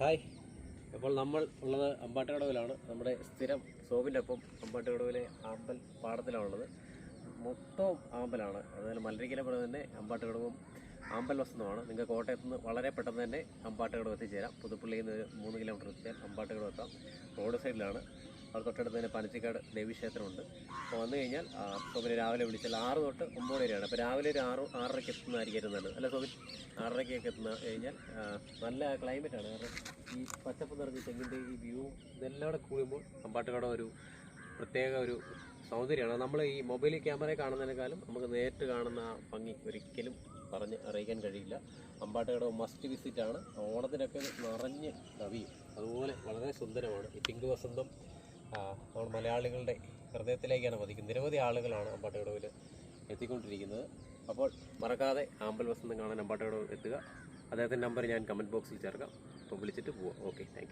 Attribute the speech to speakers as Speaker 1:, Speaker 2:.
Speaker 1: Hi, അപ്പോൾ നമ്മൾ ഉള്ളത് അമ്പാട്ടുകടവിലാണ്. നമ്മുടെ സ്ഥിരം സോപ്പിൻ്റെ ഒപ്പം അമ്പാട്ടുകടവിലെ ആമ്പൽ പാടത്തിലാണുള്ളത്. മൊത്തം ആമ്പലാണ്. അതുപോലെ മല്ലരിക്കല പോലെ തന്നെ അമ്പാട്ടുകടവും ആമ്പൽ വസന്തമാണ്. നിങ്ങൾക്ക് കോട്ടയത്ത് നിന്ന് വളരെ പെട്ടെന്ന് തന്നെ അമ്പാട്ടുകടവ് എത്തിച്ചേരാം. പുതുപ്പള്ളിയിൽ നിന്ന് 3 കിലോമീറ്റർ എത്തിയാൽ അമ്പാട്ടുകടവ് എത്താം. റോഡ് സൈഡിലാണ്. അവിടെ തൊട്ടടുത്ത് തന്നെ പനച്ചിക്കാട് ദേവീക്ഷേത്രമുണ്ട്. അപ്പോൾ വന്നു കഴിഞ്ഞാൽ സോപ്പിനെ രാവിലെ വിളിച്ചാൽ 6 തൊട്ട് 9 വരെയാണ്. അപ്പോൾ രാവിലെ ഒരു 6-6:30 എത്തുന്നതായിരിക്കും നല്ലത്. അല്ല സോപ്പിൻ 6:30 എത്തുന്ന കഴിഞ്ഞാൽ നല്ല ക്ലൈമറ്റാണ്. കാരണം ഈ പച്ചപ്പ് നിറഞ്ഞ തെങ്ങിൻ്റെ ഈ വ്യൂ ഇതെല്ലാം കൂടെ കൂടുമ്പോൾ അമ്പാട്ടുകടവ് ഒരു പ്രത്യേക ഒരു സൗന്ദര്യമാണ്. നമ്മൾ ഈ മൊബൈൽ ക്യാമറയിൽ കാണുന്നതിനേക്കാളും നമുക്ക് നേരിട്ട് കാണുന്ന ആ ഭംഗി ഒരിക്കലും പറഞ്ഞ് അറിയിക്കാൻ കഴിയില്ല. അമ്പാട്ടുകടവ് മസ്റ്റ് വിസിറ്റാണ്. ഓണത്തിനൊക്കെ നിറഞ്ഞ് കവിയും. അതുപോലെ വളരെ സുന്ദരമാണ്. ഈ പിങ്ക് വസന്തം നമ്മൾ മലയാളികളുടെ ഹൃദയത്തിലേക്കാണ് പതിക്കുന്നത്. നിരവധി ആളുകളാണ് അമ്പാട്ടുകടവിൽ എത്തിക്കൊണ്ടിരിക്കുന്നത്. അപ്പോൾ മറക്കാതെ ആമ്പൽ വസന്തം കാണാൻ അമ്പാട്ടുകടവ് എത്തുക. അദ്ദേഹത്തിൻ്റെ നമ്പർ ഞാൻ കമൻറ്റ് ബോക്സിൽ ചേർക്കാം. അപ്പോൾ വിളിച്ചിട്ട് പോവാം. Okay, thank you.